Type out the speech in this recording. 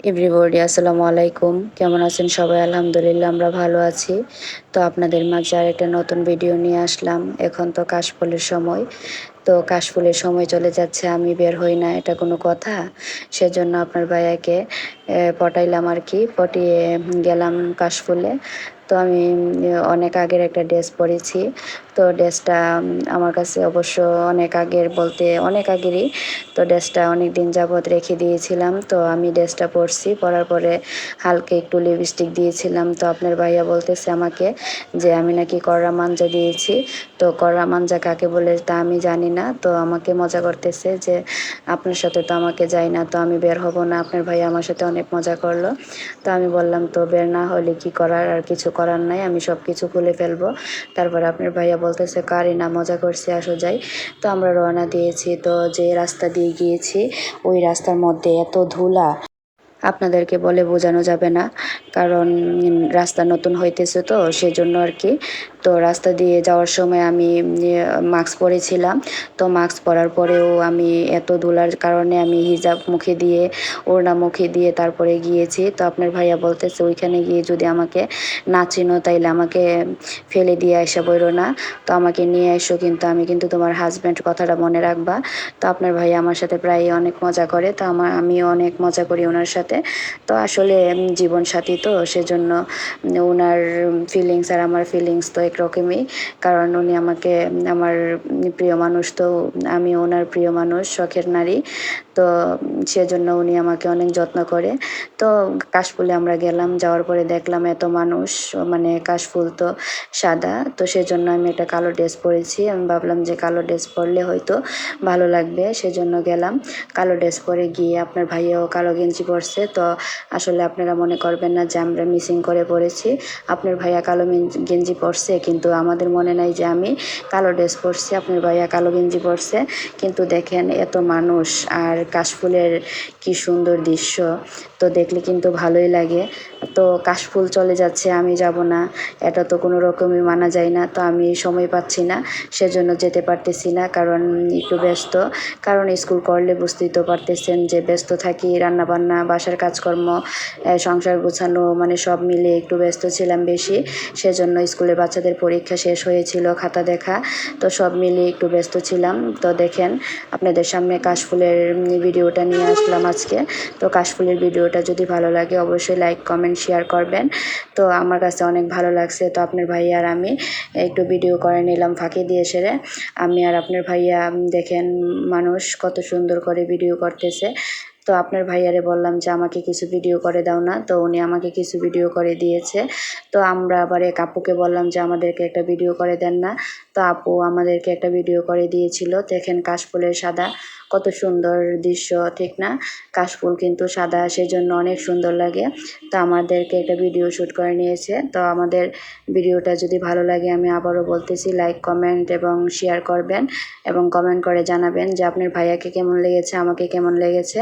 Everybody আসসালামু আলাইকুম। কেমন আছেন সবাই? আলহামদুলিল্লাহ আমরা ভালো আছি। তো আপনাদের মাঝে আরেকটা নতুন ভিডিও নিয়ে আসলাম। এখন তো কাশফুলের সময়। তো কাশফুলের সময় চলে যাচ্ছে, আমি বের হই না, এটা কোনো কথা? সেজন্য আপনার ভাইয়াকে পটাইলাম আরকি। পটিয়ে গেলাম কাশফুলে। তো আমি অনেক আগের একটা ড্রেস পরেছি। তো ড্রেসটা আমার কাছে অবশ্য অনেক আগের বলতে অনেক আগেরই। তো ড্রেসটা অনেকদিন যাবৎ রেখে দিয়েছিলাম। তো আমি ড্রেসটা পরছি। পরার পরে হালকা একটু লিপস্টিক দিয়েছিলাম। তো আপনার ভাইয়া বলতেছে আমাকে যে আমি নাকি কড়া মাঞ্জা দিয়েছি। তো কড়া মাঞ্জা কাকে বলে তা আমি জানি না। তো আমাকে মজা করতেছে যে আপনার সাথে তো আমাকে যাই না, তো আমি বের হব না। আপনার ভাইয়া আমার সাথে অনেক মজা করলো। তো আমি বললাম তো বের না হলে কি করার, আর কিছু করার নাই, আমি সব কিছু খুলে ফেলবো। তারপরে আপনার ভাইয়া বলতেছে কারি না, মজা করছি, আসো যাই। তো আমরা রওনা দিয়েছি। তো যে রাস্তা দিয়ে গিয়েছি ওই রাস্তার মধ্যে এত ধুলা আপনাদেরকে বলে বোঝানো যাবে না। কারণ রাস্তা নতুন হইতেছে তো সেজন্য আর কি। তো রাস্তা দিয়ে যাওয়ার সময় আমি মাস্ক পরেছিলাম। তো মাস্ক পরার পরেও আমি এত ধুলার কারণে আমি হিজাব মুখে দিয়ে, ওড়না মুখে দিয়ে তারপরে গিয়েছি। তো আপনার ভাইয়া বলতেছে ওইখানে গিয়ে যদি আমাকে না চিনো তাইলে আমাকে ফেলে দিয়ে আসা বইরো না। তো আমাকে নিয়ে এসো, কিন্তু আমি কিন্তু তোমার হাজব্যান্ড, কথাটা মনে রাখবা। তো আপনার ভাইয়া আমার সাথে প্রায় অনেক মজা করে। তো আমিও অনেক মজা করি ওনার সাথে। তো আসলে জীবনসাথী তো সেজন্য ওনার ফিলিংস আর আমার ফিলিংস তো একরকমই। কারণ উনি আমাকে আমার প্রিয় মানুষ, তো আমি ওনার প্রিয় মানুষ, শখের নারী। তো সেজন্য উনি আমাকে অনেক যত্ন করে। তো কাশফুলে আমরা গেলাম, যাওয়ার পরে দেখলাম এত মানুষ, মানে কাশফুল তো সাদা, তো সেজন্য আমি একটা কালো ড্রেস পরেছি। আমি ভাবলাম যে কালো ড্রেস পরলে হয়তো ভালো লাগবে, সেজন্য গেলাম। কালো ড্রেস পরে গিয়ে আপনার ভাইয়াও কালো গেঞ্জি পরছে। তো আসলে আপনারা মনে করবেন না যে আমরা মিসিং করে পরেছি। আপনার ভাইয়া কালো গেঞ্জি পরছে, কিন্তু আমাদের মনে নাই যে আমি কালো ড্রেস পরছি, আপনার ভাইয়া কালো গেঞ্জি পরছে। কিন্তু দেখেন এত মানুষ আর কাশফুলের কি সুন্দর দৃশ্য, তো দেখলে কিন্তু ভালোই লাগে। তো কাশফুল চলে যাচ্ছে, আমি যাব না, এটা তো কোনো রকমই মানা যায় না। তো আমি সময় পাচ্ছি না, সেজন্য যেতে পারতেছি না, কারণ একটু ব্যস্ত। কারণ স্কুল করলে বুঝতেই তো পারতেছেন যে ব্যস্ত থাকি, রান্নাবান্না, বাসার কাজকর্ম, সংসার গোছানো, মানে সব মিলে একটু ব্যস্ত ছিলাম বেশি। সেজন্য স্কুলের বাচ্চাদের পরীক্ষা শেষ হয়েছিল, খাতা দেখা, তো সব মিলিয়ে একটু ব্যস্ত ছিলাম। তো দেখেন আপনাদের সামনে কাশফুলের ভিডিওটা নিয়ে আসলাম আজকে। তো কাশফুলের ভিডিওটা যদি ভালো লাগে অবশ্যই লাইক, কমেন্ট, শেয়ার করবেন। তো আমার কাছে অনেক ভালো লাগছে। তো আপনার ভাইয়া আর আমি একটু ভিডিও করে নিলাম ফাঁকি দিয়ে সেরে। আমি আর আপনার ভাইয়া দেখেন মানুষ কত সুন্দর করে ভিডিও করতেছে। তো আপনার ভাইয়ারে বললাম যে আমাকে কিছু ভিডিও করে দাও না, তো উনি আমাকে কিছু ভিডিও করে দিয়েছে। তো আমরা আবার এক আপুকে বললাম যে আমাদেরকে একটা ভিডিও করে দেন না। তো আপু আমাদেরকে একটা ভিডিও করে দিয়েছিল। দেখেন কাশফুলের সাদা কত সুন্দর দৃশ্য, ঠিক না? কাশফুল কিন্তু সাদা, সেজন্য অনেক সুন্দর লাগে। তো আমাদেরকে একটা ভিডিও শ্যুট করে নিয়েছে। তো আমাদের ভিডিওটা যদি ভালো লাগে, আমি আবারও বলতেছি লাইক, কমেন্ট এবং শেয়ার করবেন এবং কমেন্ট করে জানাবেন যে আপনার ভাইয়াকে কেমন লেগেছে, আমাকে কেমন লেগেছে।